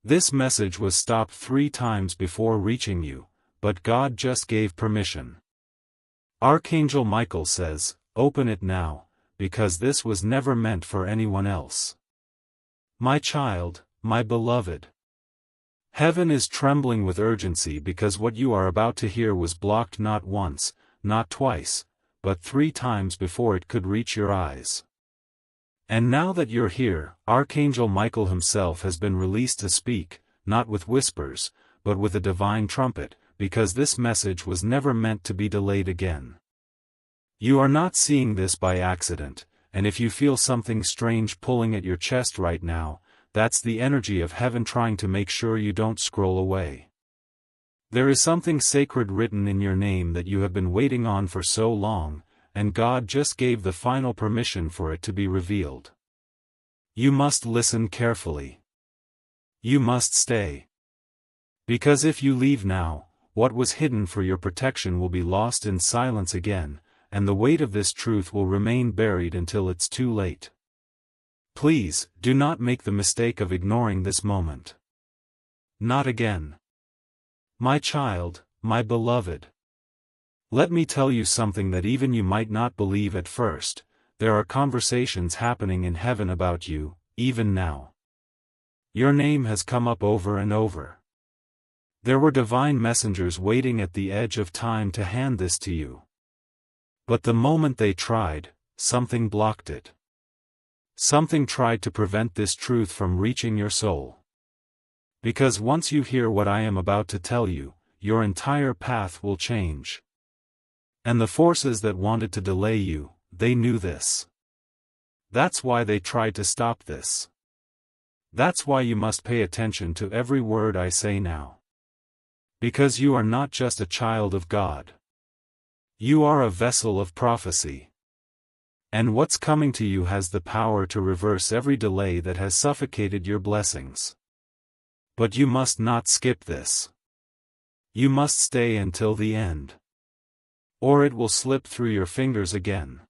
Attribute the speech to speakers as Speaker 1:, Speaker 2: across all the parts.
Speaker 1: This message was stopped 3 times before reaching you, but God just gave permission. Archangel Michael says, "Open it now, because this was never meant for anyone else." My child, my beloved. Heaven is trembling with urgency because what you are about to hear was blocked not once, not twice, but 3 times before it could reach your eyes. And now that you're here, Archangel Michael himself has been released to speak, not with whispers, but with a divine trumpet, because this message was never meant to be delayed again. You are not seeing this by accident, and if you feel something strange pulling at your chest right now, that's the energy of heaven trying to make sure you don't scroll away. There is something sacred written in your name that you have been waiting on for so long, and God just gave the final permission for it to be revealed. You must listen carefully. You must stay. Because if you leave now, what was hidden for your protection will be lost in silence again, and the weight of this truth will remain buried until it's too late. Please, do not make the mistake of ignoring this moment. Not again. My child, my beloved. Let me tell you something that even you might not believe at first. There are conversations happening in heaven about you, even now. Your name has come up over and over. There were divine messengers waiting at the edge of time to hand this to you. But the moment they tried, something blocked it. Something tried to prevent this truth from reaching your soul. Because once you hear what I am about to tell you, your entire path will change. And the forces that wanted to delay you, they knew this. That's why they tried to stop this. That's why you must pay attention to every word I say now. Because you are not just a child of God. You are a vessel of prophecy. And what's coming to you has the power to reverse every delay that has suffocated your blessings. But you must not skip this. You must stay until the end. Or it will slip through your fingers again.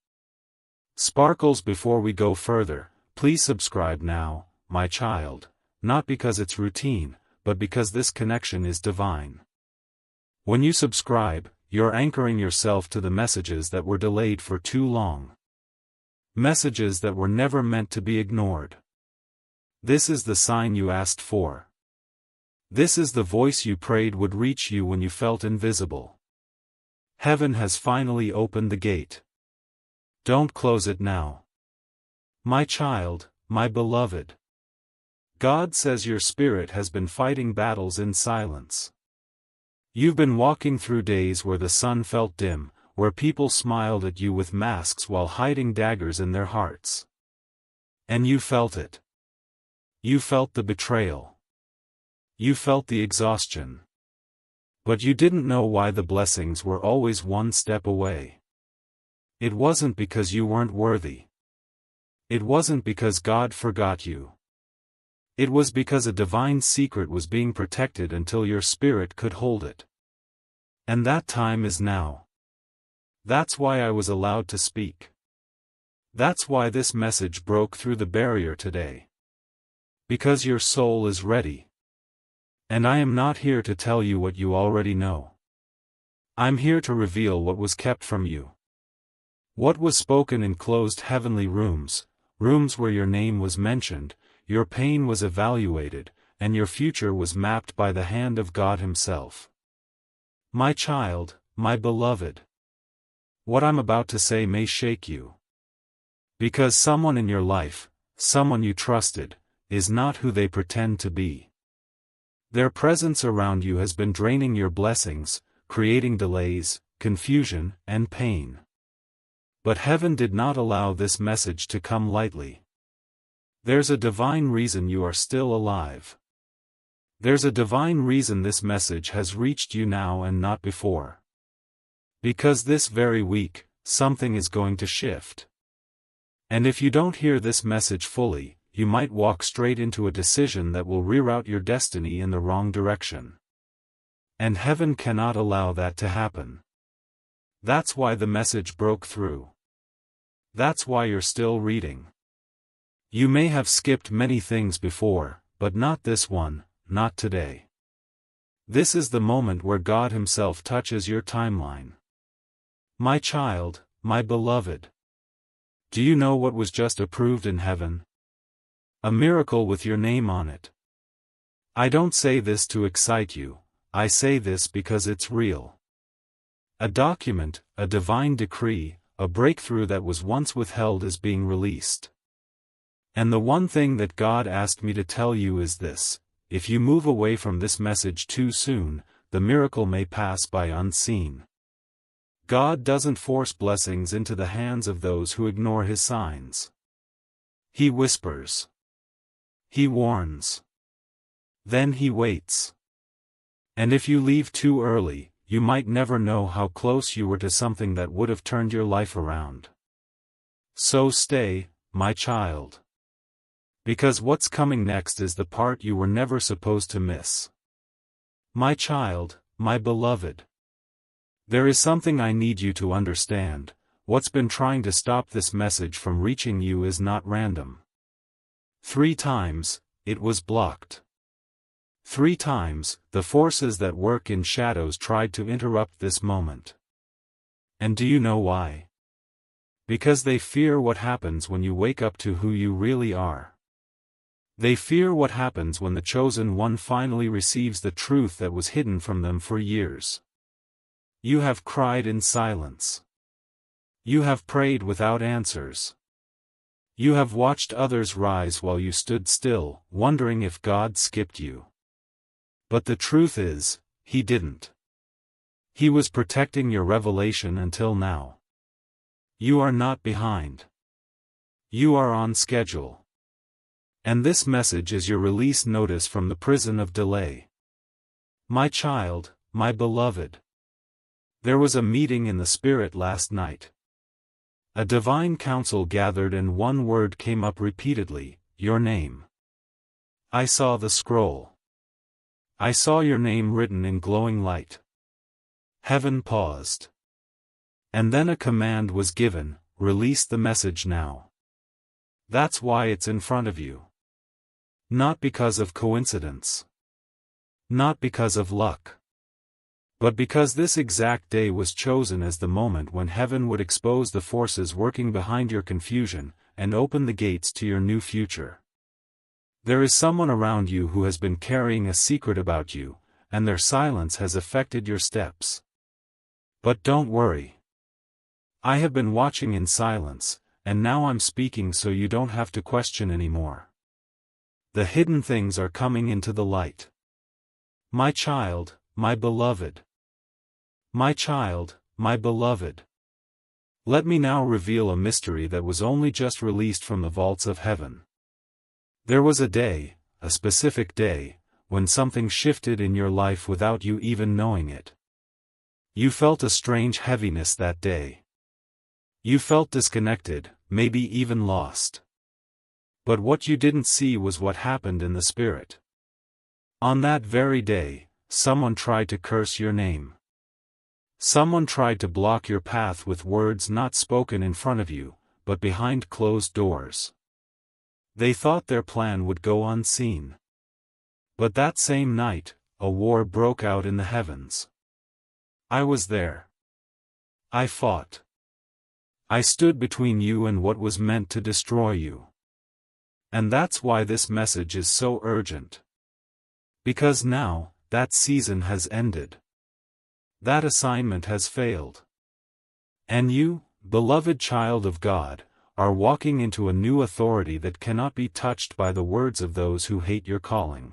Speaker 1: Sparkles, before we go further, please subscribe now, my child, not because it's routine, but because this connection is divine. When you subscribe, you're anchoring yourself to the messages that were delayed for too long. Messages that were never meant to be ignored. This is the sign you asked for. This is the voice you prayed would reach you when you felt invisible. Heaven has finally opened the gate. Don't close it now. My child, my beloved. God says your spirit has been fighting battles in silence. You've been walking through days where the sun felt dim, where people smiled at you with masks while hiding daggers in their hearts. And you felt it. You felt the betrayal. You felt the exhaustion. But you didn't know why the blessings were always one step away. It wasn't because you weren't worthy. It wasn't because God forgot you. It was because a divine secret was being protected until your spirit could hold it. And that time is now. That's why I was allowed to speak. That's why this message broke through the barrier today. Because your soul is ready. And I am not here to tell you what you already know. I'm here to reveal what was kept from you. What was spoken in closed heavenly rooms, rooms where your name was mentioned, your pain was evaluated, and your future was mapped by the hand of God Himself. My child, my beloved. What I'm about to say may shake you. Because someone in your life, someone you trusted, is not who they pretend to be. Their presence around you has been draining your blessings, creating delays, confusion, and pain. But heaven did not allow this message to come lightly. There's a divine reason you are still alive. There's a divine reason this message has reached you now and not before. Because this very week, something is going to shift. And if you don't hear this message fully, you might walk straight into a decision that will reroute your destiny in the wrong direction. And heaven cannot allow that to happen. That's why the message broke through. That's why you're still reading. You may have skipped many things before, but not this one, not today. This is the moment where God Himself touches your timeline. My child, my beloved. Do you know what was just approved in heaven? A miracle with your name on it. I don't say this to excite you, I say this because it's real. A document, a divine decree, a breakthrough that was once withheld is being released. And the one thing that God asked me to tell you is this: if you move away from this message too soon, the miracle may pass by unseen. God doesn't force blessings into the hands of those who ignore His signs. He whispers. He warns. Then He waits. And if you leave too early, you might never know how close you were to something that would have turned your life around. So stay, my child. Because what's coming next is the part you were never supposed to miss. My child, my beloved. There is something I need you to understand: what's been trying to stop this message from reaching you is not random. 3 times, it was blocked. 3 times, the forces that work in shadows tried to interrupt this moment. And do you know why? Because they fear what happens when you wake up to who you really are. They fear what happens when the chosen one finally receives the truth that was hidden from them for years. You have cried in silence. You have prayed without answers. You have watched others rise while you stood still, wondering if God skipped you. But the truth is, He didn't. He was protecting your revelation until now. You are not behind. You are on schedule. And this message is your release notice from the prison of delay. My child, my beloved. There was a meeting in the Spirit last night. A divine council gathered and one word came up repeatedly: your name. I saw the scroll. I saw your name written in glowing light. Heaven paused. And then a command was given: release the message now. That's why it's in front of you. Not because of coincidence. Not because of luck. But because this exact day was chosen as the moment when heaven would expose the forces working behind your confusion, and open the gates to your new future. There is someone around you who has been carrying a secret about you, and their silence has affected your steps. But don't worry. I have been watching in silence, and now I'm speaking so you don't have to question anymore. The hidden things are coming into the light. My child, my beloved. My child, my beloved. Let me now reveal a mystery that was only just released from the vaults of heaven. There was a day, a specific day, when something shifted in your life without you even knowing it. You felt a strange heaviness that day. You felt disconnected, maybe even lost. But what you didn't see was what happened in the Spirit. On that very day, someone tried to curse your name. Someone tried to block your path with words not spoken in front of you, but behind closed doors. They thought their plan would go unseen. But that same night, a war broke out in the heavens. I was there. I fought. I stood between you and what was meant to destroy you. And that's why this message is so urgent. Because now, that season has ended. That assignment has failed. And you, beloved child of God, are walking into a new authority that cannot be touched by the words of those who hate your calling.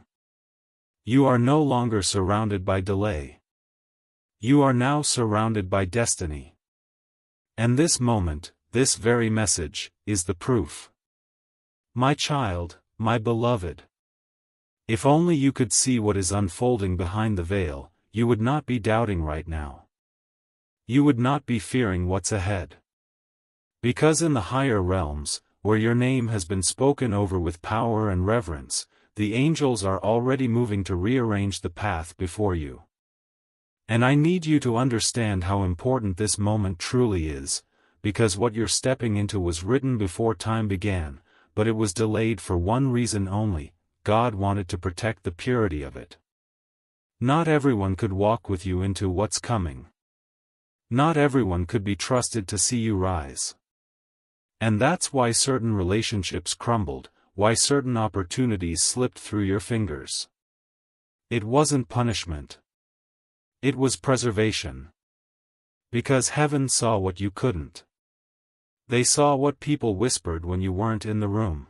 Speaker 1: You are no longer surrounded by delay. You are now surrounded by destiny. And this moment, this very message, is the proof. My child, my beloved. If only you could see what is unfolding behind the veil, you would not be doubting right now. You would not be fearing what's ahead. Because in the higher realms, where your name has been spoken over with power and reverence, the angels are already moving to rearrange the path before you. And I need you to understand how important this moment truly is, because what you're stepping into was written before time began, but it was delayed for one reason only: God wanted to protect the purity of it. Not everyone could walk with you into what's coming. Not everyone could be trusted to see you rise. And that's why certain relationships crumbled, why certain opportunities slipped through your fingers. It wasn't punishment. It was preservation. Because heaven saw what you couldn't. They saw what people whispered when you weren't in the room.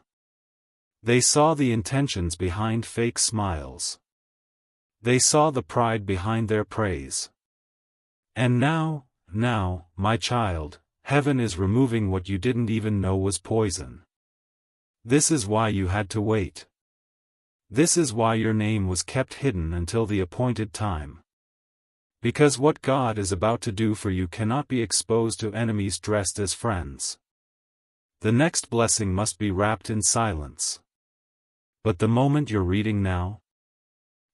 Speaker 1: They saw the intentions behind fake smiles. They saw the pride behind their praise. And now, my child, heaven is removing what you didn't even know was poison. This is why you had to wait. This is why your name was kept hidden until the appointed time. Because what God is about to do for you cannot be exposed to enemies dressed as friends. The next blessing must be wrapped in silence. But the moment you're reading now,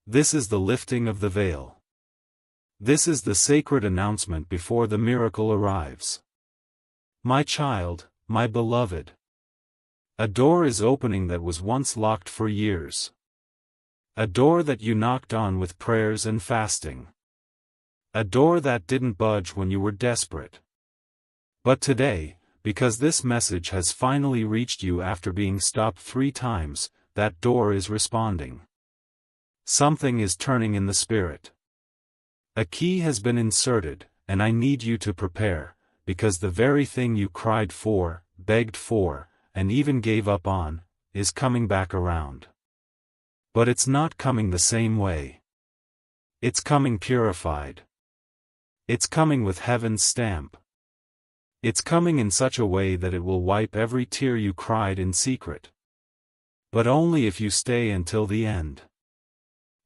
Speaker 1: this is the lifting of the veil. This is the sacred announcement before the miracle arrives. My child, my beloved. A door is opening that was once locked for years. A door that you knocked on with prayers and fasting. A door that didn't budge when you were desperate. But today, because this message has finally reached you after being stopped 3 times, that door is responding. Something is turning in the spirit. A key has been inserted, and I need you to prepare, because the very thing you cried for, begged for, and even gave up on, is coming back around. But it's not coming the same way. It's coming purified. It's coming with heaven's stamp. It's coming in such a way that it will wipe every tear you cried in secret. But only if you stay until the end.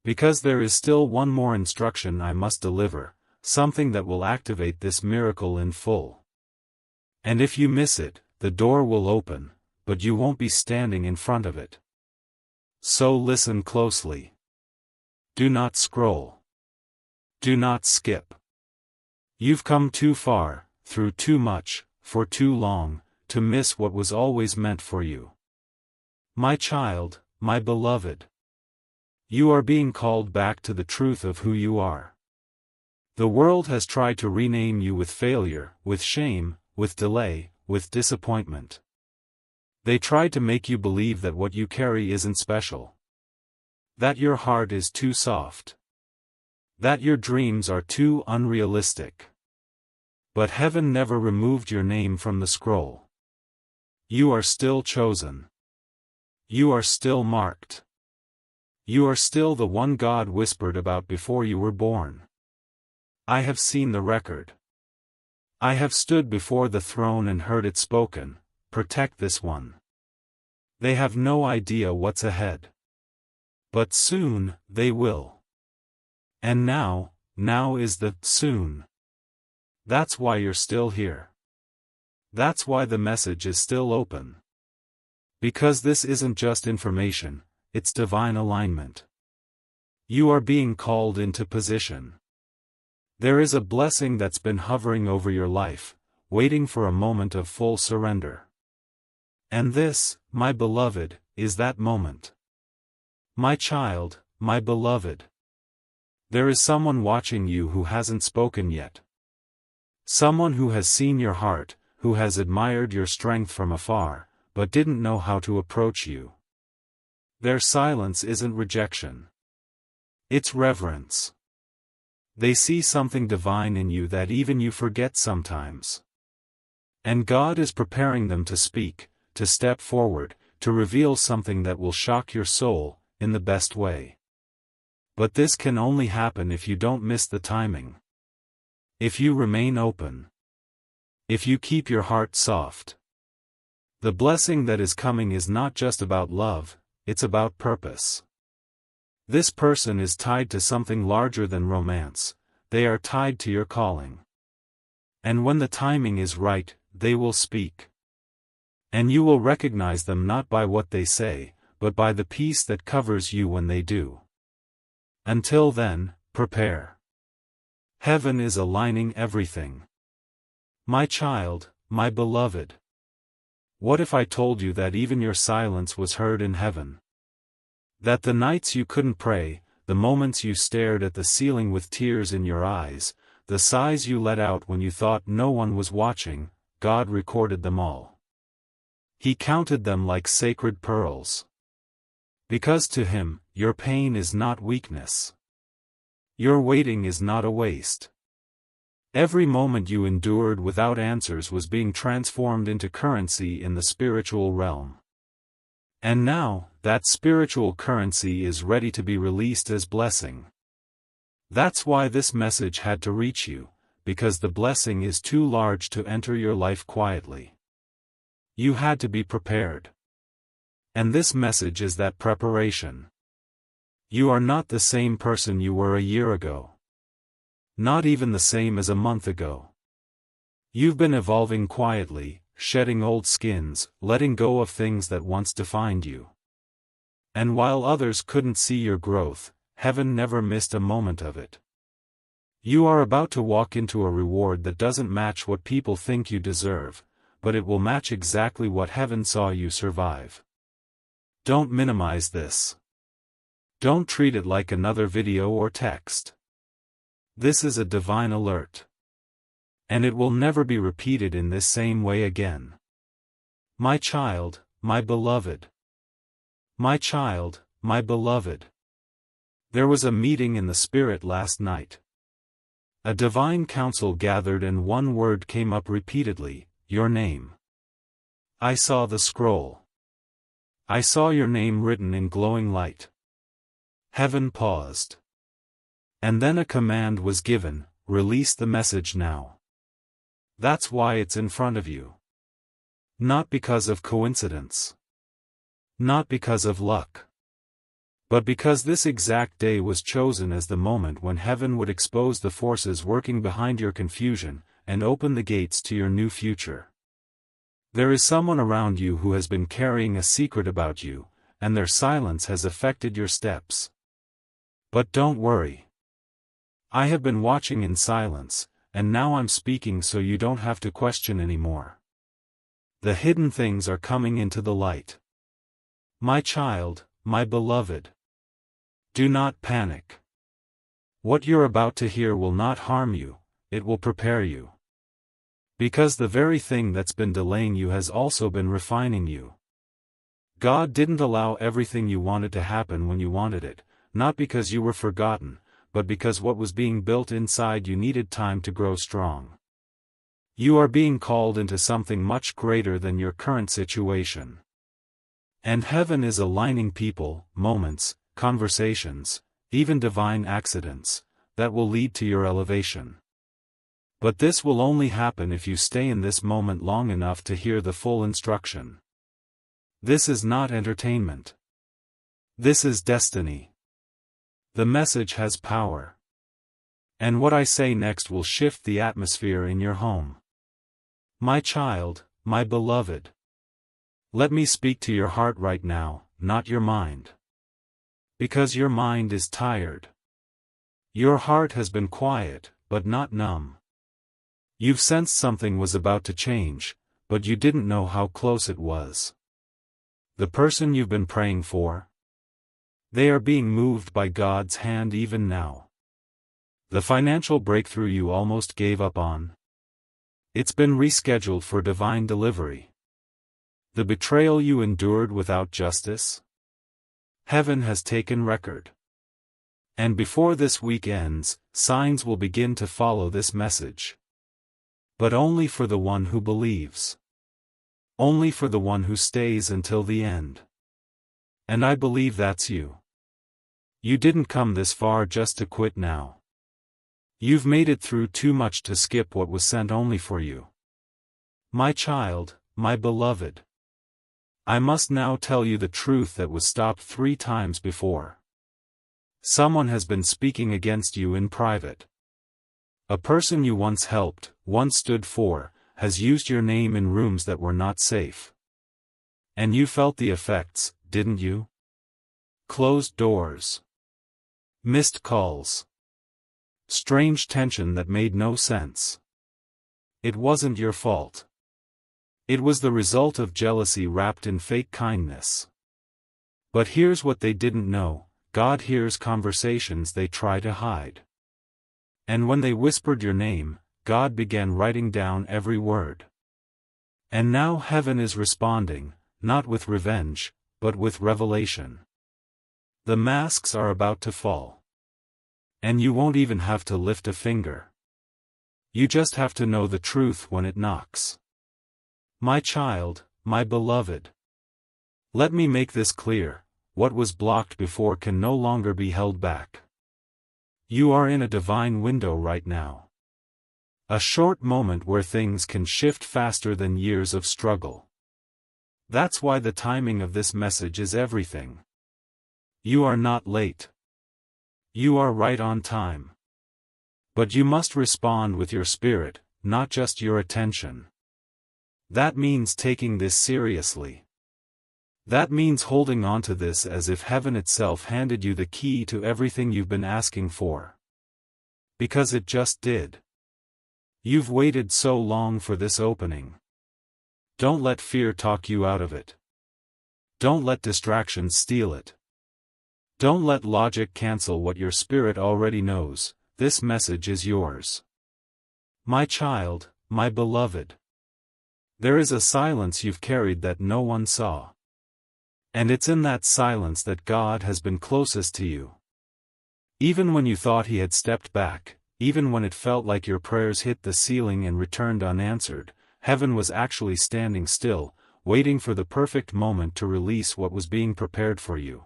Speaker 1: Because there is still one more instruction I must deliver, something that will activate this miracle in full. And if you miss it, the door will open, but you won't be standing in front of it. So listen closely. Do not scroll. Do not skip. You've come too far, through too much, for too long, to miss what was always meant for you. My child, my beloved. You are being called back to the truth of who you are. The world has tried to rename you with failure, with shame, with delay, with disappointment. They tried to make you believe that what you carry isn't special. That your heart is too soft. That your dreams are too unrealistic. But heaven never removed your name from the scroll. You are still chosen. You are still marked. You are still the one God whispered about before you were born. I have seen the record. I have stood before the throne and heard it spoken, protect this one. They have no idea what's ahead. But soon, they will. And now is the soon. That's why you're still here. That's why the message is still open. Because this isn't just information, it's divine alignment. You are being called into position. There is a blessing that's been hovering over your life, waiting for a moment of full surrender. And this, my beloved, is that moment. My child, my beloved. There is someone watching you who hasn't spoken yet. Someone who has seen your heart, who has admired your strength from afar, but didn't know how to approach you. Their silence isn't rejection. It's reverence. They see something divine in you that even you forget sometimes. And God is preparing them to speak, to step forward, to reveal something that will shock your soul, in the best way. But this can only happen if you don't miss the timing. If you remain open. If you keep your heart soft. The blessing that is coming is not just about love, it's about purpose. This person is tied to something larger than romance, they are tied to your calling. And when the timing is right, they will speak. And you will recognize them not by what they say, but by the peace that covers you when they do. Until then, prepare. Heaven is aligning everything. My child, my beloved. What if I told you that even your silence was heard in heaven? That the nights you couldn't pray, the moments you stared at the ceiling with tears in your eyes, the sighs you let out when you thought no one was watching, God recorded them all. He counted them like sacred pearls. Because to Him, your pain is not weakness. Your waiting is not a waste. Every moment you endured without answers was being transformed into currency in the spiritual realm. And now, that spiritual currency is ready to be released as blessing. That's why this message had to reach you, because the blessing is too large to enter your life quietly. You had to be prepared. And this message is that preparation. You are not the same person you were a year ago. Not even the same as a month ago. You've been evolving quietly, shedding old skins, letting go of things that once defined you. And while others couldn't see your growth, heaven never missed a moment of it. You are about to walk into a reward that doesn't match what people think you deserve, but it will match exactly what heaven saw you survive. Don't minimize this. Don't treat it like another video or text. This is a divine alert. And it will never be repeated in this same way again. My child, my beloved. My child, my beloved. There was a meeting in the Spirit last night. A divine council gathered and one word came up repeatedly, your name. I saw the scroll. I saw your name written in glowing light. Heaven paused. And then a command was given, release the message now. That's why it's in front of you. Not because of coincidence. Not because of luck. But because this exact day was chosen as the moment when heaven would expose the forces working behind your confusion, and open the gates to your new future. There is someone around you who has been carrying a secret about you, and their silence has affected your steps. But don't worry. I have been watching in silence, and now I'm speaking so you don't have to question anymore. The hidden things are coming into the light. My child, my beloved. Do not panic. What you're about to hear will not harm you, it will prepare you. Because the very thing that's been delaying you has also been refining you. God didn't allow everything you wanted to happen when you wanted it, not because you were forgotten, but because what was being built inside you needed time to grow strong. You are being called into something much greater than your current situation. And heaven is aligning people, moments, conversations, even divine accidents, that will lead to your elevation. But this will only happen if you stay in this moment long enough to hear the full instruction. This is not entertainment. This is destiny. The message has power. And what I say next will shift the atmosphere in your home. My child, my beloved. Let me speak to your heart right now, not your mind. Because your mind is tired. Your heart has been quiet, but not numb. You've sensed something was about to change, but you didn't know how close it was. The person you've been praying for? They are being moved by God's hand even now. The financial breakthrough you almost gave up on? It's been rescheduled for divine delivery. The betrayal you endured without justice? Heaven has taken record. And before this week ends, signs will begin to follow this message. But only for the one who believes. Only for the one who stays until the end. And I believe that's you. You didn't come this far just to quit now. You've made it through too much to skip what was sent only for you. My child, my beloved. I must now tell you the truth that was stopped 3 times before. Someone has been speaking against you in private. A person you once helped, once stood for, has used your name in rooms that were not safe. And you felt the effects, didn't you? Closed doors. Missed calls. Strange tension that made no sense. It wasn't your fault. It was the result of jealousy wrapped in fake kindness. But here's what they didn't know: God hears conversations they try to hide. And when they whispered your name, God began writing down every word. And now heaven is responding, not with revenge, but with revelation. The masks are about to fall. And you won't even have to lift a finger. You just have to know the truth when it knocks. My child, my beloved. Let me make this clear: what was blocked before can no longer be held back. You are in a divine window right now. A short moment where things can shift faster than years of struggle. That's why the timing of this message is everything. You are not late. You are right on time. But you must respond with your spirit, not just your attention. That means taking this seriously. That means holding on to this as if heaven itself handed you the key to everything you've been asking for. Because it just did. You've waited so long for this opening. Don't let fear talk you out of it. Don't let distractions steal it. Don't let logic cancel what your spirit already knows. This message is yours. My child, my beloved. There is a silence you've carried that no one saw. And it's in that silence that God has been closest to you. Even when you thought He had stepped back, even when it felt like your prayers hit the ceiling and returned unanswered, heaven was actually standing still, waiting for the perfect moment to release what was being prepared for you.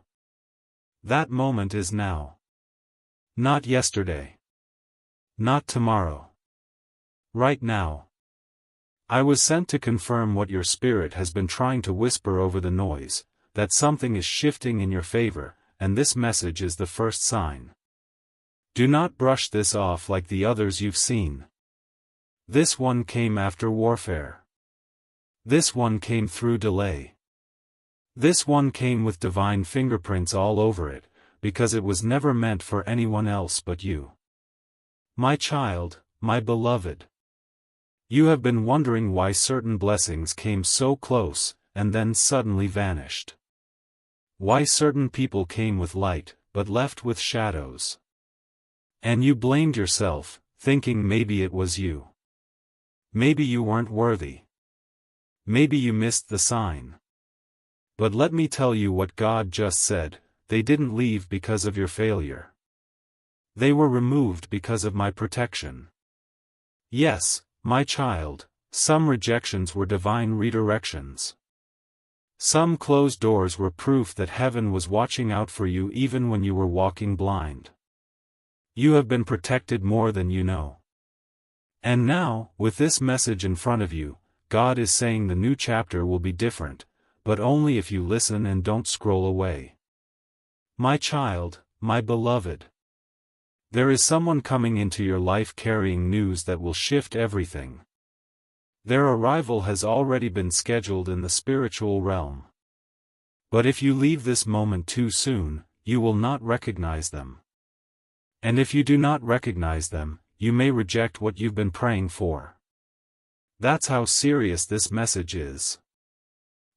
Speaker 1: That moment is now. Not yesterday. Not tomorrow. Right now. I was sent to confirm what your spirit has been trying to whisper over the noise, that something is shifting in your favor, and this message is the first sign. Do not brush this off like the others you've seen. This one came after warfare. This one came through delay. This one came with divine fingerprints all over it, because it was never meant for anyone else but you. My child, my beloved. You have been wondering why certain blessings came so close, and then suddenly vanished. Why certain people came with light, but left with shadows. And you blamed yourself, thinking maybe it was you. Maybe you weren't worthy. Maybe you missed the sign. But let me tell you what God just said: they didn't leave because of your failure. They were removed because of my protection. Yes, my child, some rejections were divine redirections. Some closed doors were proof that heaven was watching out for you even when you were walking blind. You have been protected more than you know. And now, with this message in front of you, God is saying the new chapter will be different, but only if you listen and don't scroll away. My child, my beloved. There is someone coming into your life carrying news that will shift everything. Their arrival has already been scheduled in the spiritual realm. But if you leave this moment too soon, you will not recognize them. And if you do not recognize them, you may reject what you've been praying for. That's how serious this message is.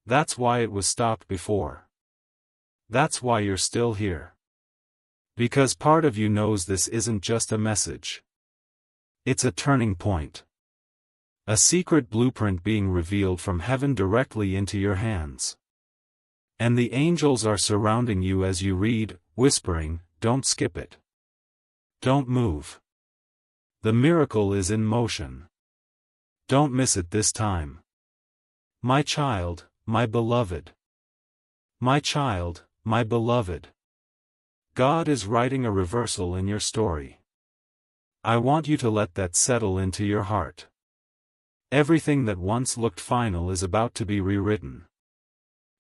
Speaker 1: That's why it was stopped before. That's why you're still here. Because part of you knows this isn't just a message. It's a turning point. A secret blueprint being revealed from heaven directly into your hands. And the angels are surrounding you as you read, whispering, "Don't skip it. Don't move. The miracle is in motion. Don't miss it this time." My child, my beloved. My child, my beloved. God is writing a reversal in your story. I want you to let that settle into your heart. Everything that once looked final is about to be rewritten.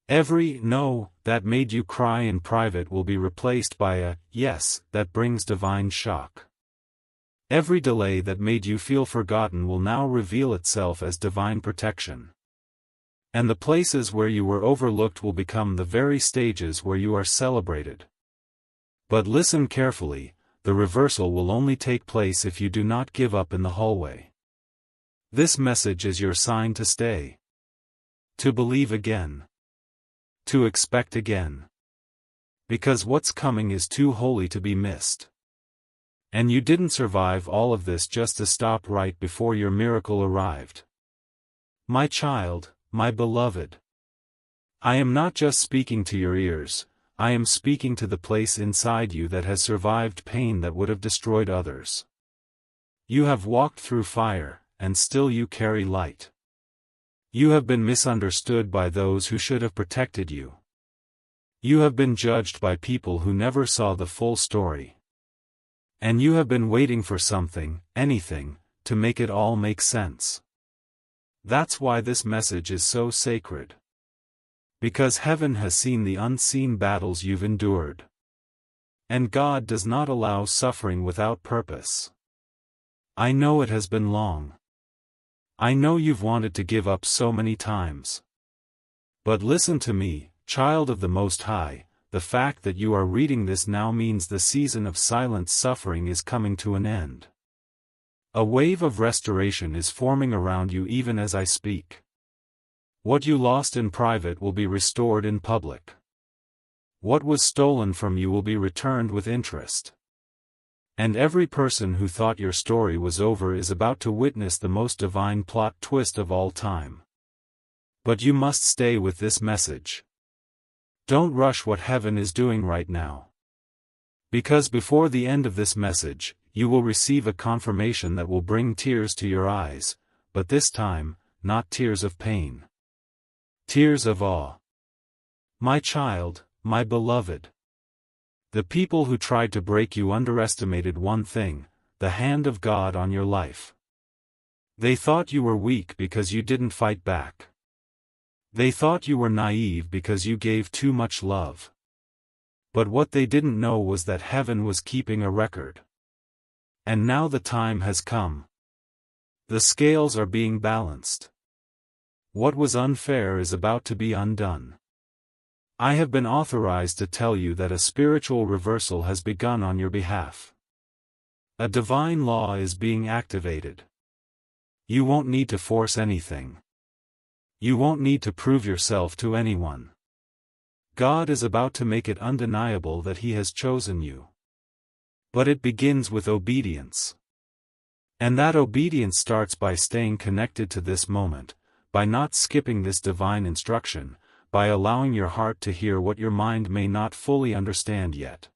Speaker 1: Every "no" that made you cry in private will be replaced by a "yes" that brings divine shock. Every delay that made you feel forgotten will now reveal itself as divine protection. And the places where you were overlooked will become the very stages where you are celebrated. But listen carefully, the reversal will only take place if you do not give up in the hallway. This message is your sign to stay. To believe again. To expect again. Because what's coming is too holy to be missed. And you didn't survive all of this just to stop right before your miracle arrived. My child, my beloved. I am not just speaking to your ears, I am speaking to the place inside you that has survived pain that would have destroyed others. You have walked through fire, and still you carry light. You have been misunderstood by those who should have protected you. You have been judged by people who never saw the full story. And you have been waiting for something, anything, to make it all make sense. That's why this message is so sacred. Because heaven has seen the unseen battles you've endured. And God does not allow suffering without purpose. I know it has been long. I know you've wanted to give up so many times. But listen to me, child of the Most High, the fact that you are reading this now means the season of silent suffering is coming to an end. A wave of restoration is forming around you even as I speak. What you lost in private will be restored in public. What was stolen from you will be returned with interest. And every person who thought your story was over is about to witness the most divine plot twist of all time. But you must stay with this message. Don't rush what heaven is doing right now. Because before the end of this message, you will receive a confirmation that will bring tears to your eyes, but this time, not tears of pain. Tears of awe. My child, my beloved. The people who tried to break you underestimated one thing, the hand of God on your life. They thought you were weak because you didn't fight back. They thought you were naive because you gave too much love. But what they didn't know was that heaven was keeping a record. And now the time has come. The scales are being balanced. What was unfair is about to be undone. I have been authorized to tell you that a spiritual reversal has begun on your behalf. A divine law is being activated. You won't need to force anything. You won't need to prove yourself to anyone. God is about to make it undeniable that He has chosen you. But it begins with obedience. And that obedience starts by staying connected to this moment, by not skipping this divine instruction, by allowing your heart to hear what your mind may not fully understand yet.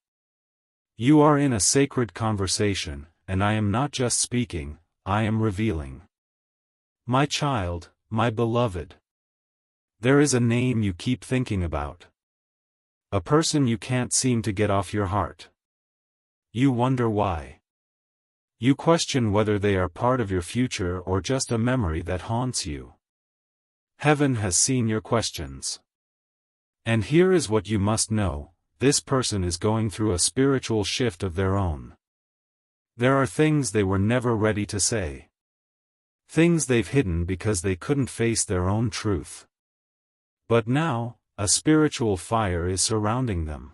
Speaker 1: You are in a sacred conversation, and I am not just speaking, I am revealing. My child, my beloved. There is a name you keep thinking about. A person you can't seem to get off your heart. You wonder why. You question whether they are part of your future or just a memory that haunts you. Heaven has seen your questions. And here is what you must know, this person is going through a spiritual shift of their own. There are things they were never ready to say. Things they've hidden because they couldn't face their own truth. But now, a spiritual fire is surrounding them.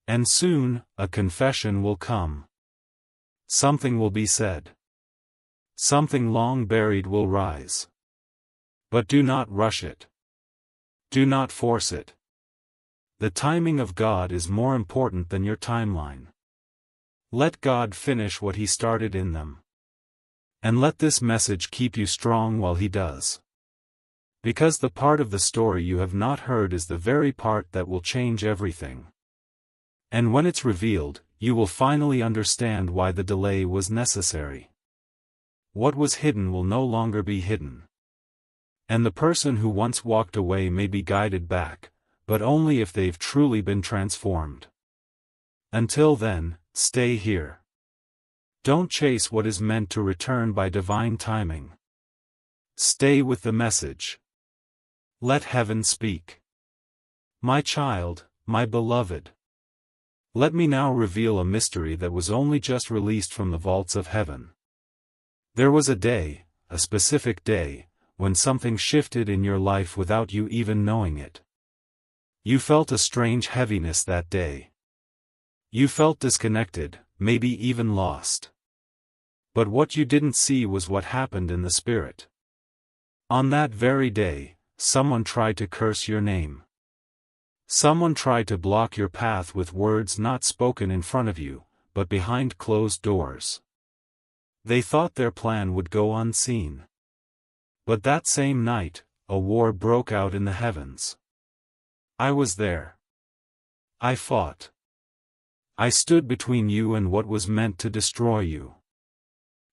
Speaker 1: And soon, a confession will come. Something will be said. Something long buried will rise. But do not rush it. Do not force it. The timing of God is more important than your timeline. Let God finish what He started in them. And let this message keep you strong while He does. Because the part of the story you have not heard is the very part that will change everything. And when it's revealed, you will finally understand why the delay was necessary. What was hidden will no longer be hidden. And the person who once walked away may be guided back, but only if they've truly been transformed. Until then, stay here. Don't chase what is meant to return by divine timing. Stay with the message. Let heaven speak. My child, my beloved. Let me now reveal a mystery that was only just released from the vaults of heaven. There was a day, a specific day, when something shifted in your life without you even knowing it. You felt a strange heaviness that day. You felt disconnected, maybe even lost. But what you didn't see was what happened in the spirit. On that very day, someone tried to curse your name. Someone tried to block your path with words not spoken in front of you, but behind closed doors. They thought their plan would go unseen. But that same night, a war broke out in the heavens. I was there. I fought. I stood between you and what was meant to destroy you.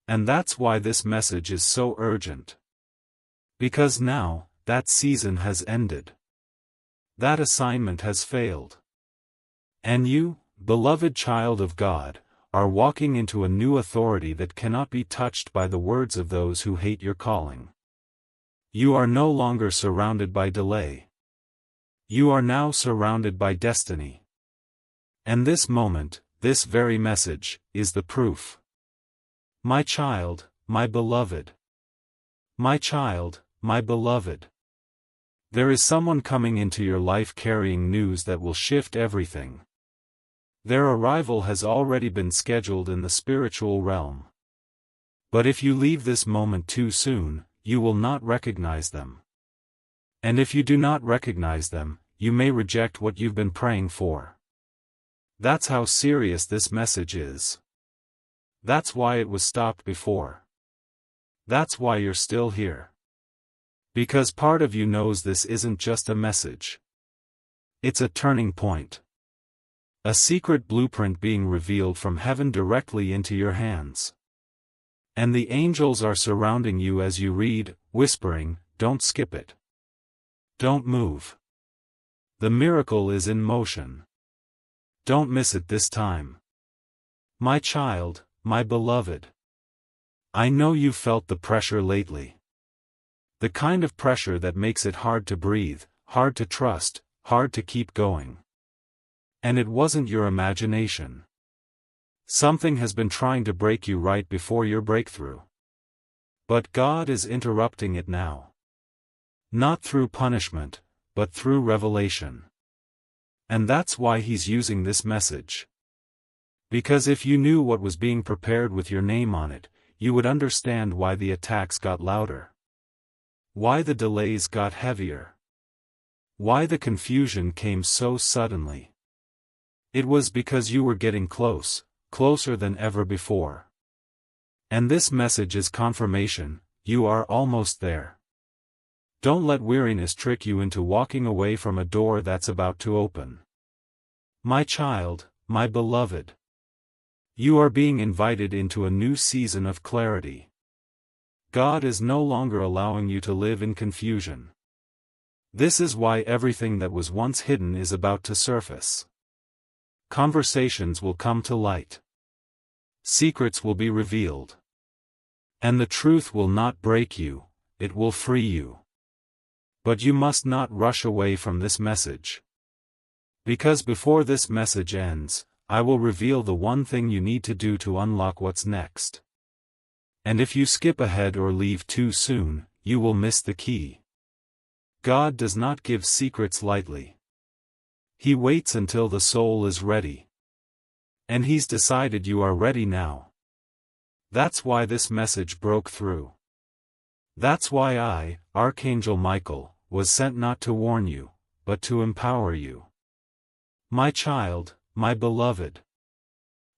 Speaker 1: And that's why this message is so urgent. Because now, that season has ended. That assignment has failed. And you, beloved child of God, are walking into a new authority that cannot be touched by the words of those who hate your calling. You are no longer surrounded by delay. You are now surrounded by destiny. And this moment, this very message, is the proof. My child, my beloved. My child, my beloved. There is someone coming into your life carrying news that will shift everything. Their arrival has already been scheduled in the spiritual realm. But if you leave this moment too soon, you will not recognize them. And if you do not recognize them, you may reject what you've been praying for. That's how serious this message is. That's why it was stopped before. That's why you're still here. Because part of you knows this isn't just a message. It's a turning point. A secret blueprint being revealed from heaven directly into your hands. And the angels are surrounding you as you read, whispering, "Don't skip it. Don't move. The miracle is in motion. Don't miss it this time." My child, my beloved. I know you've felt the pressure lately. The kind of pressure that makes it hard to breathe, hard to trust, hard to keep going. And it wasn't your imagination. Something has been trying to break you right before your breakthrough. But God is interrupting it now. Not through punishment, but through revelation. And that's why He's using this message. Because if you knew what was being prepared with your name on it, you would understand why the attacks got louder. Why the delays got heavier. Why the confusion came so suddenly. It was because you were getting close, closer than ever before. And this message is confirmation, you are almost there. Don't let weariness trick you into walking away from a door that's about to open. My child, my beloved. You are being invited into a new season of clarity. God is no longer allowing you to live in confusion. This is why everything that was once hidden is about to surface. Conversations will come to light. Secrets will be revealed. And the truth will not break you, it will free you. But you must not rush away from this message. Because before this message ends, I will reveal the one thing you need to do to unlock what's next. And if you skip ahead or leave too soon, you will miss the key. God does not give secrets lightly. He waits until the soul is ready. And He's decided you are ready now. That's why this message broke through. That's why I, Archangel Michael, was sent not to warn you, but to empower you. My child, my beloved.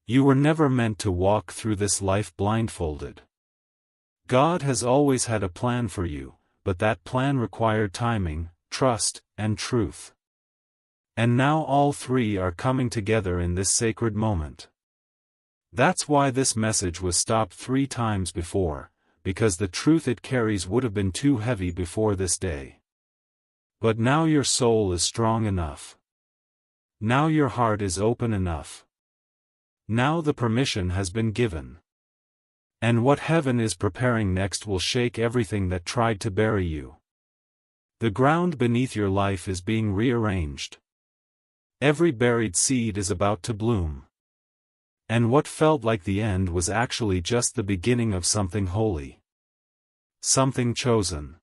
Speaker 1: You were never meant to walk through this life blindfolded. God has always had a plan for you, but that plan required timing, trust, and truth. And now all three are coming together in this sacred moment. That's why this message was stopped 3 times before, because the truth it carries would have been too heavy before this day. But now your soul is strong enough. Now your heart is open enough. Now the permission has been given. And what heaven is preparing next will shake everything that tried to bury you. The ground beneath your life is being rearranged. Every buried seed is about to bloom. And what felt like the end was actually just the beginning of something holy. Something chosen.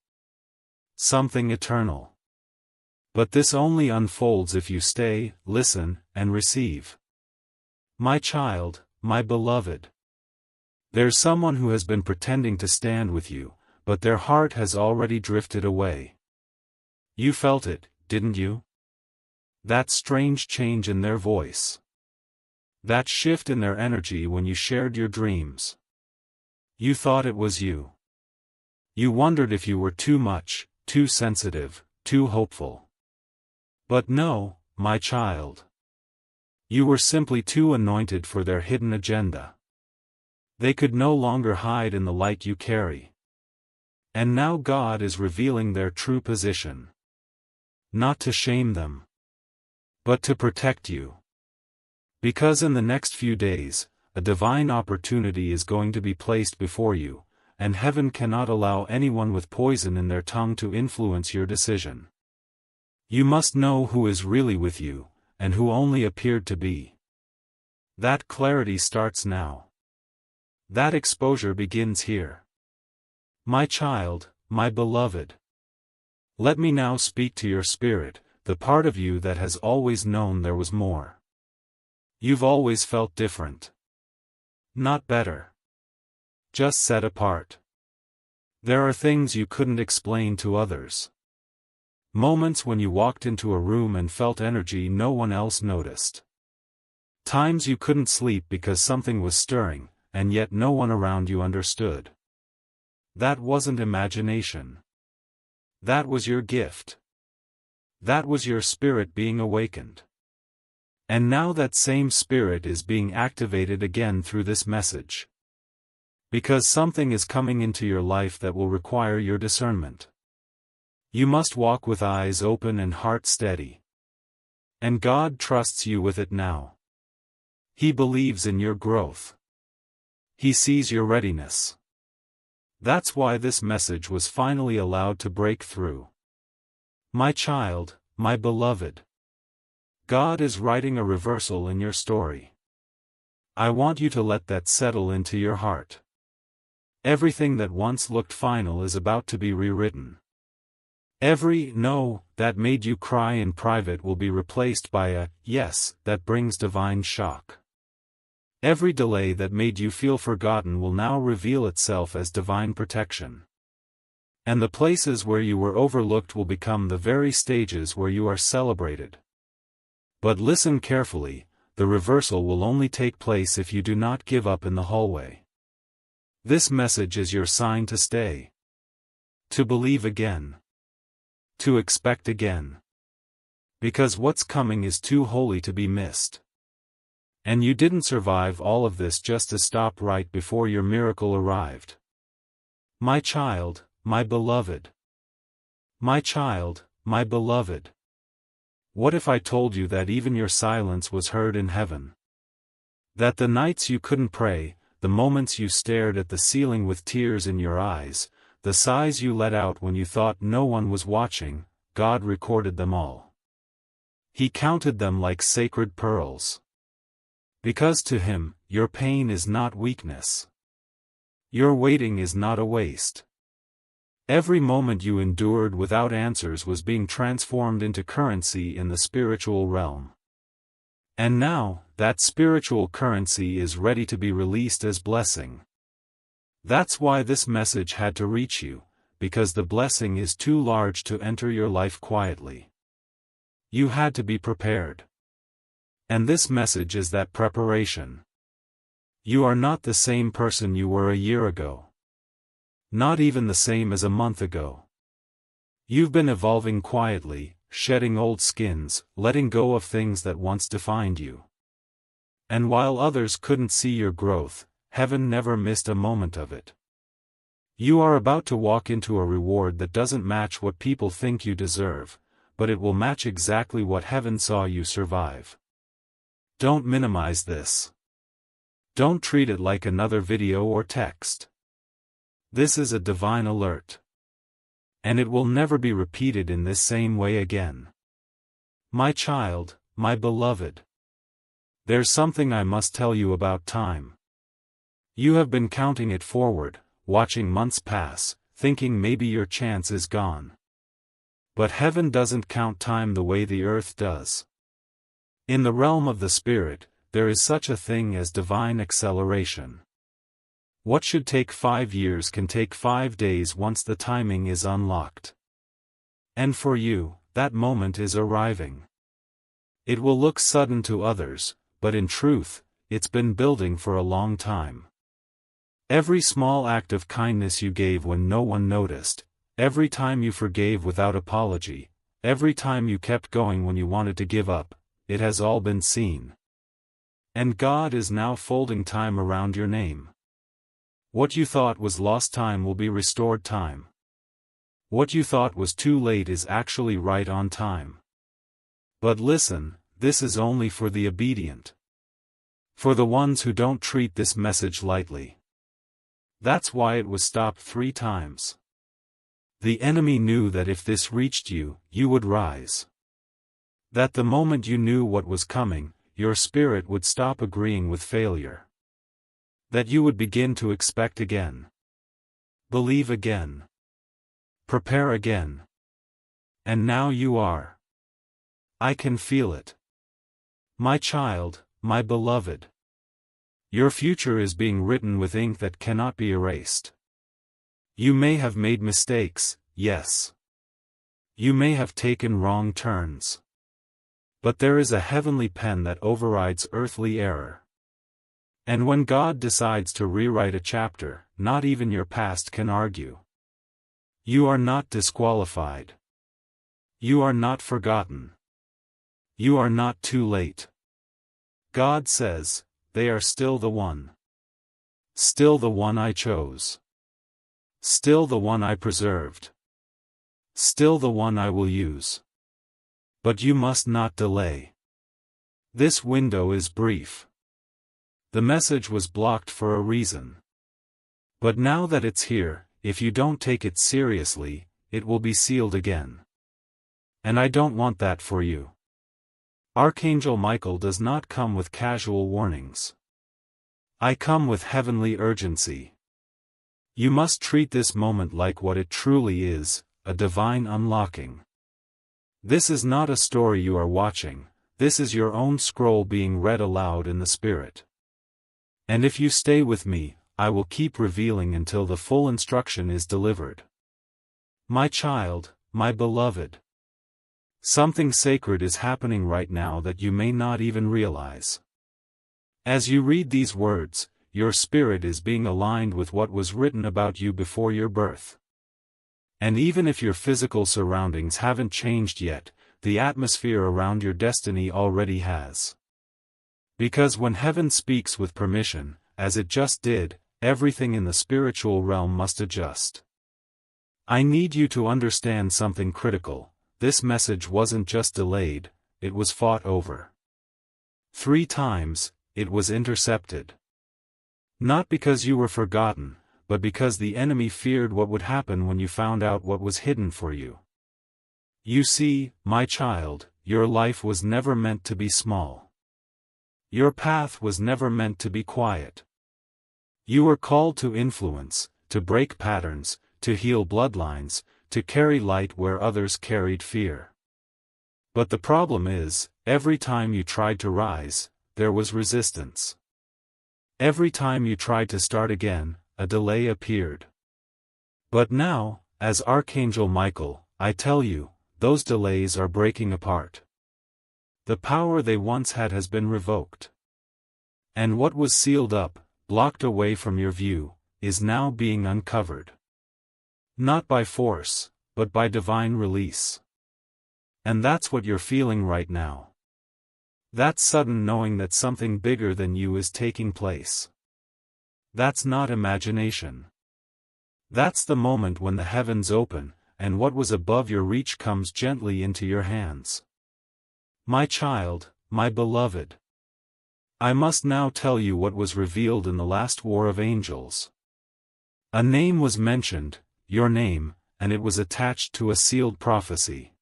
Speaker 1: Something eternal. But this only unfolds if you stay, listen, and receive. My child, my beloved. There's someone who has been pretending to stand with you, but their heart has already drifted away. You felt it, didn't you? That strange change in their voice. That shift in their energy when you shared your dreams. You thought it was you. You wondered if you were too much, too sensitive, too hopeful. But no, my child. You were simply too anointed for their hidden agenda. They could no longer hide in the light you carry. And now God is revealing their true position. Not to shame them, but to protect you. Because in the next few days, a divine opportunity is going to be placed before you, and heaven cannot allow anyone with poison in their tongue to influence your decision. You must know who is really with you, and who only appeared to be. That clarity starts now. That exposure begins here. My child, my beloved. Let me now speak to your spirit, the part of you that has always known there was more. You've always felt different. Not better. Just set apart. There are things you couldn't explain to others. Moments when you walked into a room and felt energy no one else noticed. Times you couldn't sleep because something was stirring, and yet no one around you understood. That wasn't imagination. That was your gift. That was your spirit being awakened. And now that same spirit is being activated again through this message. Because something is coming into your life that will require your discernment. You must walk with eyes open and heart steady. And God trusts you with it now. He believes in your growth. He sees your readiness. That's why this message was finally allowed to break through. My child, my beloved. God is writing a reversal in your story. I want you to let that settle into your heart. Everything that once looked final is about to be rewritten. Every no that made you cry in private will be replaced by a yes that brings divine shock. Every delay that made you feel forgotten will now reveal itself as divine protection. And the places where you were overlooked will become the very stages where you are celebrated. But listen carefully, the reversal will only take place if you do not give up in the hallway. This message is your sign to stay. To believe again. To expect again. Because what's coming is too holy to be missed. And you didn't survive all of this just to stop right before your miracle arrived. My child, my beloved. My child, my beloved. What if I told you that even your silence was heard in heaven? That the nights you couldn't pray, the moments you stared at the ceiling with tears in your eyes, the sighs you let out when you thought no one was watching, God recorded them all. He counted them like sacred pearls. Because to Him, your pain is not weakness. Your waiting is not a waste. Every moment you endured without answers was being transformed into currency in the spiritual realm. And now, that spiritual currency is ready to be released as blessing. That's why this message had to reach you, because the blessing is too large to enter your life quietly. You had to be prepared. And this message is that preparation. You are not the same person you were a year ago. Not even the same as a month ago. You've been evolving quietly, shedding old skins, letting go of things that once defined you. And while others couldn't see your growth, heaven never missed a moment of it. You are about to walk into a reward that doesn't match what people think you deserve, but it will match exactly what heaven saw you survive. Don't minimize this. Don't treat it like another video or text. This is a divine alert. And it will never be repeated in this same way again. My child, my beloved. There's something I must tell you about time. You have been counting it forward, watching months pass, thinking maybe your chance is gone. But heaven doesn't count time the way the earth does. In the realm of the spirit, there is such a thing as divine acceleration. What should take 5 years can take 5 days once the timing is unlocked. And for you, that moment is arriving. It will look sudden to others, but in truth, it's been building for a long time. Every small act of kindness you gave when no one noticed, every time you forgave without apology, every time you kept going when you wanted to give up, it has all been seen. And God is now folding time around your name. What you thought was lost time will be restored time. What you thought was too late is actually right on time. But listen, this is only for the obedient. For the ones who don't treat this message lightly. That's why it was stopped 3 times. The enemy knew that if this reached you, you would rise. That the moment you knew what was coming, your spirit would stop agreeing with failure. That you would begin to expect again. Believe again. Prepare again. And now you are. I can feel it. My child, my beloved. Your future is being written with ink that cannot be erased. You may have made mistakes, yes. You may have taken wrong turns. But there is a heavenly pen that overrides earthly error. And when God decides to rewrite a chapter, not even your past can argue. You are not disqualified. You are not forgotten. You are not too late. God says, they are still the one. Still the one I chose. Still the one I preserved. Still the one I will use. But you must not delay. This window is brief. The message was blocked for a reason. But now that it's here, if you don't take it seriously, it will be sealed again. And I don't want that for you. Archangel Michael does not come with casual warnings. I come with heavenly urgency. You must treat this moment like what it truly is, a divine unlocking. This is not a story you are watching, this is your own scroll being read aloud in the Spirit. And if you stay with me, I will keep revealing until the full instruction is delivered. My child, my beloved. Something sacred is happening right now that you may not even realize. As you read these words, your spirit is being aligned with what was written about you before your birth. And even if your physical surroundings haven't changed yet, the atmosphere around your destiny already has. Because when heaven speaks with permission, as it just did, everything in the spiritual realm must adjust. I need you to understand something critical. This message wasn't just delayed, it was fought over. 3 times, it was intercepted. Not because you were forgotten, but because the enemy feared what would happen when you found out what was hidden for you. You see, my child, your life was never meant to be small. Your path was never meant to be quiet. You were called to influence, to break patterns, to heal bloodlines, to carry light where others carried fear. But the problem is, every time you tried to rise, there was resistance. Every time you tried to start again, a delay appeared. But now, as Archangel Michael, I tell you, those delays are breaking apart. The power they once had has been revoked. And what was sealed up, blocked away from your view, is now being uncovered. Not by force, but by divine release. And that's what you're feeling right now. That sudden knowing that something bigger than you is taking place. That's not imagination. That's the moment when the heavens open, and what was above your reach comes gently into your hands. My child, my beloved. I must now tell you what was revealed in the last war of angels. A name was mentioned, your name, and it was attached to a sealed prophecy.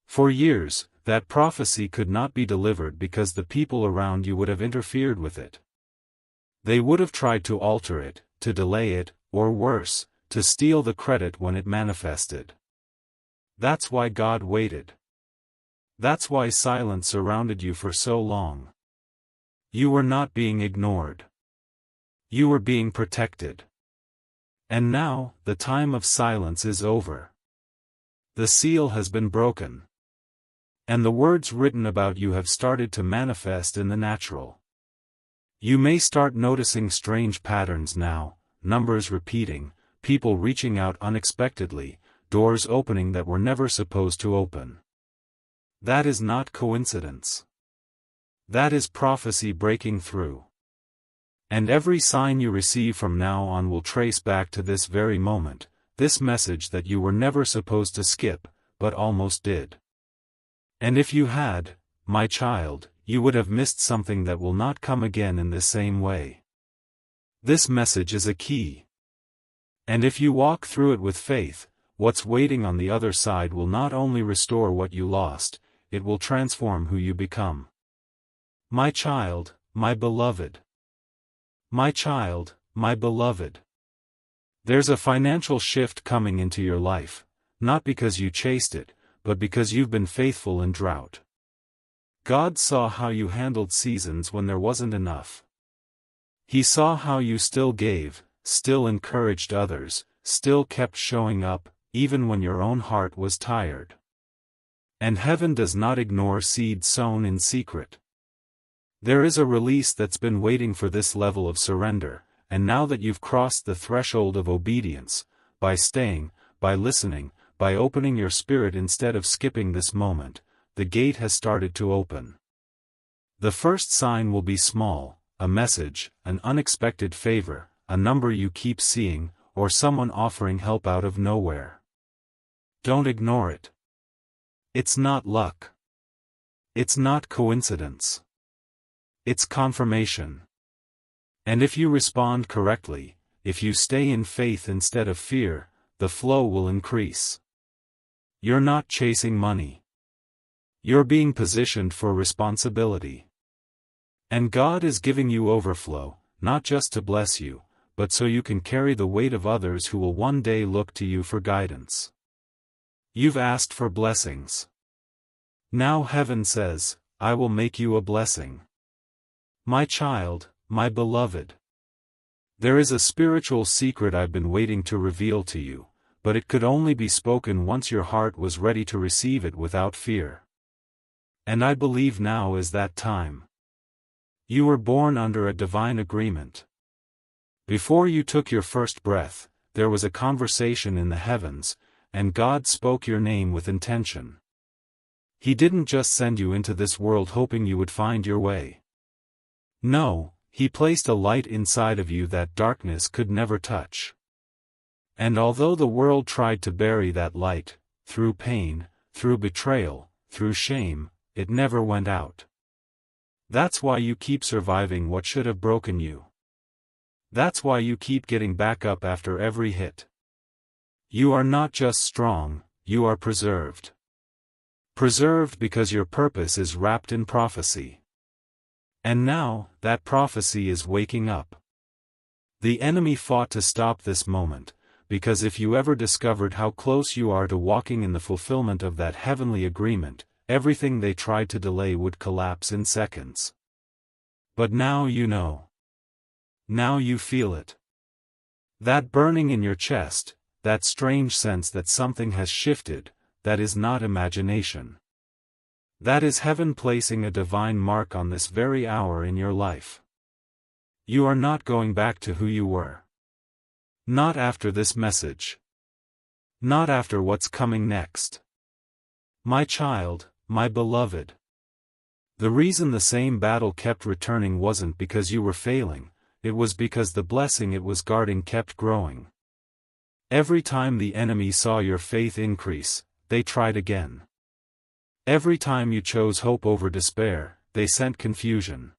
Speaker 1: For years, that prophecy could not be delivered because the people around you would have interfered with it. They would have tried to alter it, to delay it, or worse, to steal the credit when it manifested. That's why God waited. That's why silence surrounded you for so long. You were not being ignored. You were being protected. And now, the time of silence is over. The seal has been broken. And the words written about you have started to manifest in the natural. You may start noticing strange patterns now, numbers repeating, people reaching out unexpectedly, doors opening that were never supposed to open. That is not coincidence. That is prophecy breaking through. And every sign you receive from now on will trace back to this very moment, this message that you were never supposed to skip, but almost did. And if you had, my child, you would have missed something that will not come again in the same way. This message is a key. And if you walk through it with faith, what's waiting on the other side will not only restore what you lost, it will transform who you become. My child, my beloved. My child, my beloved. There's a financial shift coming into your life, not because you chased it, but because you've been faithful in drought. God saw how you handled seasons when there wasn't enough. He saw how you still gave, still encouraged others, still kept showing up, even when your own heart was tired. And heaven does not ignore seed sown in secret. There is a release that's been waiting for this level of surrender, and now that you've crossed the threshold of obedience, by staying, by listening, by opening your spirit instead of skipping this moment, the gate has started to open. The first sign will be small, a message, an unexpected favor, a number you keep seeing, or someone offering help out of nowhere. Don't ignore it. It's not luck. It's not coincidence. It's confirmation. And if you respond correctly, if you stay in faith instead of fear, the flow will increase. You're not chasing money. You're being positioned for responsibility. And God is giving you overflow, not just to bless you, but so you can carry the weight of others who will one day look to you for guidance. You've asked for blessings. Now heaven says, I will make you a blessing. My child, my beloved. There is a spiritual secret I've been waiting to reveal to you, but it could only be spoken once your heart was ready to receive it without fear. And I believe now is that time. You were born under a divine agreement. Before you took your first breath, there was a conversation in the heavens, and God spoke your name with intention. He didn't just send you into this world hoping you would find your way. No, He placed a light inside of you that darkness could never touch. And although the world tried to bury that light, through pain, through betrayal, through shame, it never went out. That's why you keep surviving what should have broken you. That's why you keep getting back up after every hit. You are not just strong, you are preserved. Preserved because your purpose is wrapped in prophecy. And now, that prophecy is waking up. The enemy fought to stop this moment, because if you ever discovered how close you are to walking in the fulfillment of that heavenly agreement, everything they tried to delay would collapse in seconds. But now you know. Now you feel it. That burning in your chest, that strange sense that something has shifted, that is not imagination. That is heaven placing a divine mark on this very hour in your life. You are not going back to who you were. Not after this message. Not after what's coming next. My child, my beloved. The reason the same battle kept returning wasn't because you were failing, it was because the blessing it was guarding kept growing. Every time the enemy saw your faith increase, they tried again. Every time you chose hope over despair, they sent confusion.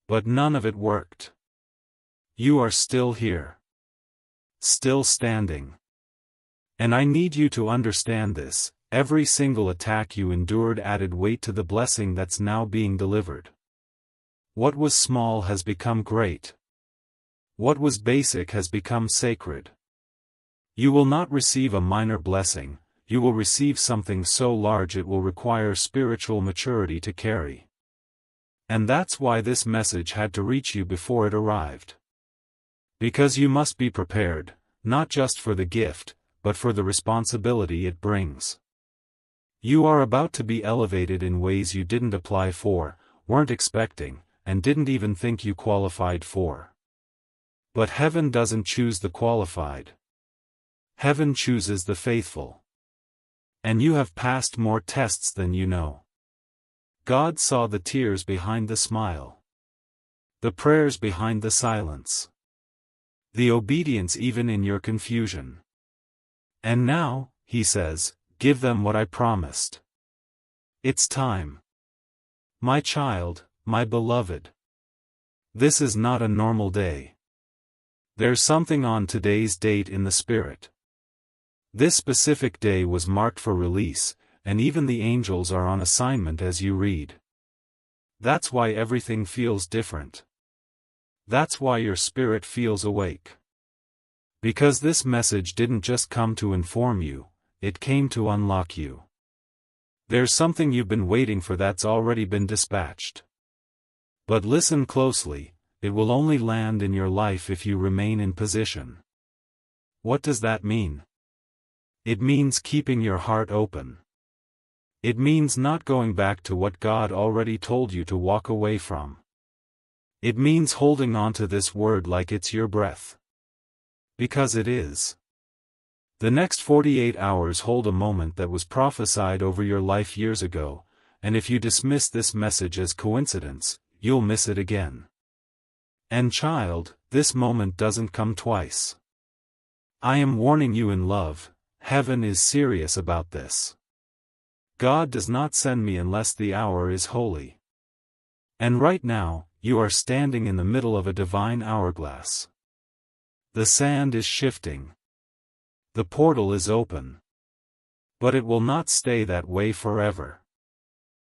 Speaker 1: But none of it worked. You are still here. Still standing. And I need you to understand this, every single attack you endured added weight to the blessing that's now being delivered. What was small has become great. What was basic has become sacred. You will not receive a minor blessing, you will receive something so large it will require spiritual maturity to carry. And that's why this message had to reach you before it arrived. Because you must be prepared, not just for the gift, but for the responsibility it brings. You are about to be elevated in ways you didn't apply for, weren't expecting, and didn't even think you qualified for. But heaven doesn't choose the qualified. Heaven chooses the faithful. And you have passed more tests than you know. God saw the tears behind the smile. The prayers behind the silence. The obedience even in your confusion. And now, he says, give them what I promised. It's time. My child, my beloved. This is not a normal day. There's something on today's date in the spirit. This specific day was marked for release, and even the angels are on assignment as you read. That's why everything feels different. That's why your spirit feels awake. Because this message didn't just come to inform you, it came to unlock you. There's something you've been waiting for that's already been dispatched. But listen closely, it will only land in your life if you remain in position. What does that mean? It means keeping your heart open. It means not going back to what God already told you to walk away from. It means holding on to this word like it's your breath. Because it is. The next 48 hours hold a moment that was prophesied over your life years ago, and if you dismiss this message as coincidence, you'll miss it again. And child, this moment doesn't come twice. I am warning you in love, heaven is serious about this. God does not send me unless the hour is holy. And right now, you are standing in the middle of a divine hourglass. The sand is shifting. The portal is open. But it will not stay that way forever.